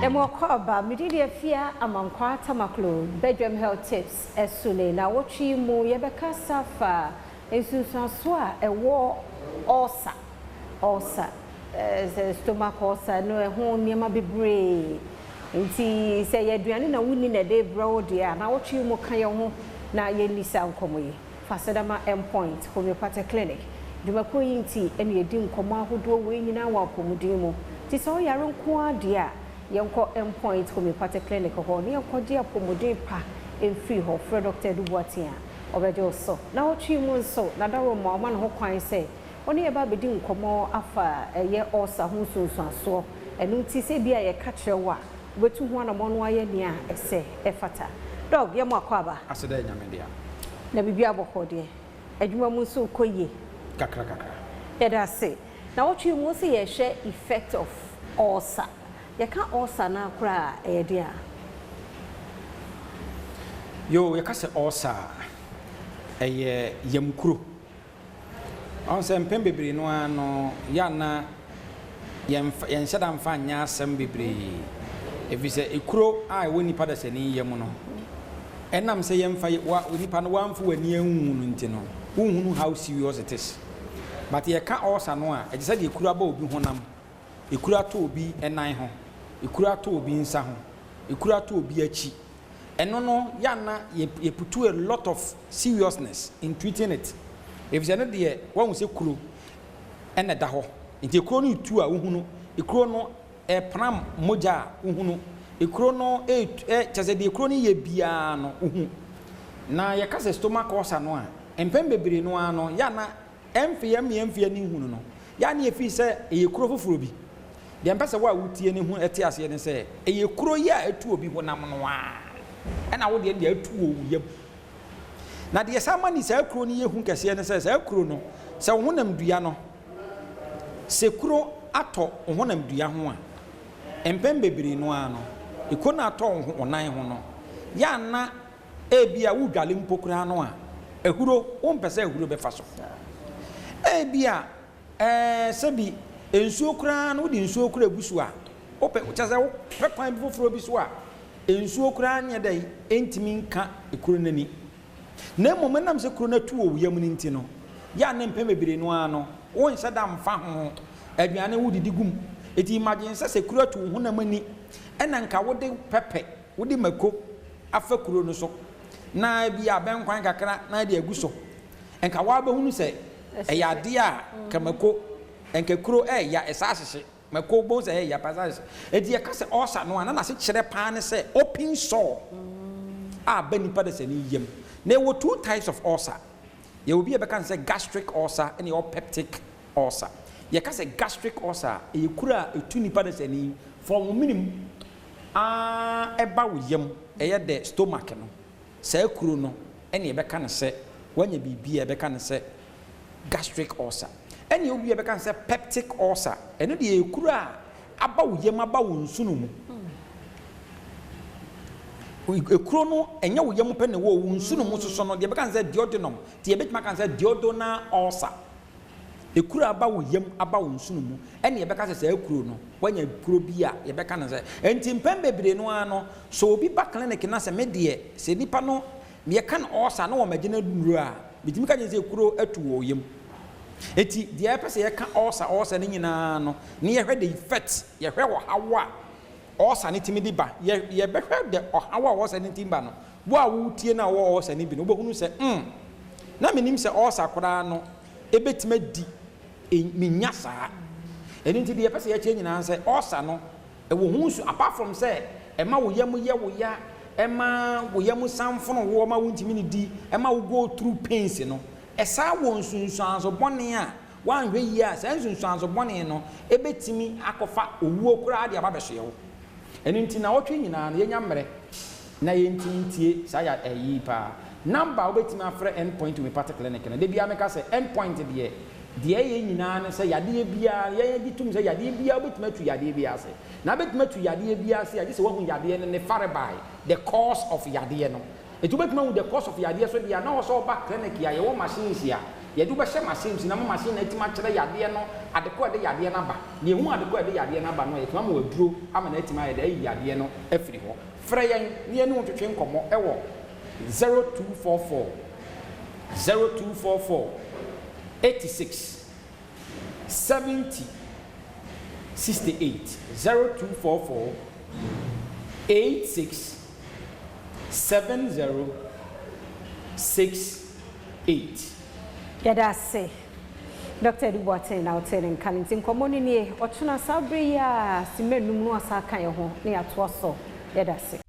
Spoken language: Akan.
Emo kwaba mididi fia amankwa tamaklo bedroom health tips esule na wochi mu yebeka safa esusanso a ewo ulcer stomach ulcer no ehun niema bebre nti se yaduane na wuni na de bro dia na wochi mu kan ye ho na ye lisa nkomoye fasedama endpoint homeopathic clinic dumako yinti ene edi nkomo ahodo we nyina wa pomudin mu ti so yare nko adia yenko endpoint homeopathic clinic ho ne yenko dia pomudin pa emfiri ho for Dr. Duboatia obejo so na wochi mu so na dawo ma ma no ho kwan se oni e ba bedi nkomo afa ye ulcer ho sunsuaso enu ti se bia ye ka kirewa wetu ho na mo no aye nia ese efata dog ye mo akwaba aseda nyame dia na bibia bokọ de adwuma mu so koye kakra yeah, that's it. Now what you must see share effect of ulcer. You can't ulcer na kra dia. Yo, you can say ulcer yamkuro. On se mpem bebre no ano ya na yen shada mfa nya asem bebre. If say ekuro a woni pada se ni yam no. Enam se yemfa wa nipa no wamfo wani anwu no ntino. Unhunu how serious it is. But ye ka ulcer no a e say de ekura ba obi honam ekura to obi enan ho ekura to obi nsa ho ekura to obi achi eno no ya na ye put a lot of seriousness in treating it. If you know de one say kuro ena da ho nti ekuro no tu a uhunu ekuro no e pram moja uhunu ekuro no chese de ekuro no ye bia no uhu na ye ka say stomach ulcer no a empem bebre no ano ya na emfia ni hunu no ya na efi se eyekuro foforo bi de empese wa wutie ni hu ete ase ne se eyekuro ya etu obi honam no a na wo de etu owuyam na de sama ni se akuro ni yehu kese ne se akuro no se honam dua no se kuro ato honam dua ho a empem bebre no ano ekona ato onan ho no ya na ebia wudwale mpokura no a ehuro wo mpese ehuro be fa so ebia sebi ensuo kura no di ensuo kura busu a ope chaza wo pekwan bi foforo bi so a ensuo kura nya dai entimi nka ekuro nani na momenam se kuro na tu owu yam ni nti no ya na mpem bebere no ano wo nsa da mfa ho aduane wo didi gum eti imagine se kuro tu ho na mani ena nka wo de pepe wo de mako afa kuro no so na bia ben kwan kakra na de aguso enka wa ba hunu se eya dia kamako enka kuro ya esasese mako bo se ya passage edi ya kase ulcer no na se kire pa ne se open sore bani pada se ni yem na wo two types of ulcer ye will be can say gastric ulcer and your peptic ulcer ye kase gastric ulcer e kura etu ni pada se ni for minimum eba wo yem ye de stomach no se kuro no ene ye be kan se wanya bibia ye be kan se gastric ulcer ene obi e be kan say peptic ulcer ene de ekura aba wo yem aba wo nsunu mu ekuro no enye wo yem pe ne wo nsunu mu soso no de be kan say duodenum de e be kan say duodenal ulcer ekura aba wo yem aba wo nsunu mu ene e be kan say ekuro no wanya ekuro bi a ye be kan say enti mpem bebre no ano so obi ba clinic na say me de se nipa no me kan ulcer na wo magina duru a bitimi ka nse ekuro atu wo yem eti de epese ye ka ulcer ni nyina no ne ye hwe the effect ye hwe wo hawa ulcer ni timi di ba ye be hwe de hawa ulcer ni timi ba no bo a wo tie na wo ulcer ni bi no bo hunu se na menim se ulcer kora no ebetima di menya saa eni nti de epese ye che nyina se ulcer no e wo hunsu apart from say e ma wo yem ye wo ya ema wo yem samfono wo ma wo ntimi ni di ema wo go through pains no esa wo nsunsuanso bone a wanhwe yi a sa nsunsuanso bone no ebetimi akofa owuo kura de aba behye wo eni nti na wotwe nyina na yenya mmere na yentintie sa ya eyi pa number obetimi afre endpoint we part clinic na de bia meka se endpoint de ye nyina na se yade bia ye ditum se yade bia obetimi atu yade bia se na obetimi atu yade bia se se wo hu yade ne fare by the cause of yade no etu betuma with the cause of yade so dia na wo so back clinic ya ye wo machines ya ye do be hye machine si na machine na etima kire yade no adeko de yade na ba ne hu adeko de yade na ba no ye tuma ma waduro ama na etima ye de yade no afiri ho frɛ yɛn ne yɛn twetwe nkɔmɔ ɛwɔ 0244 86 70 68 0244 86 70 68. Yada say Dr. Duboate na hotel in Canning Commonini or Tuna Sabria Simenum no Asaka ho near Twasso. Yada say.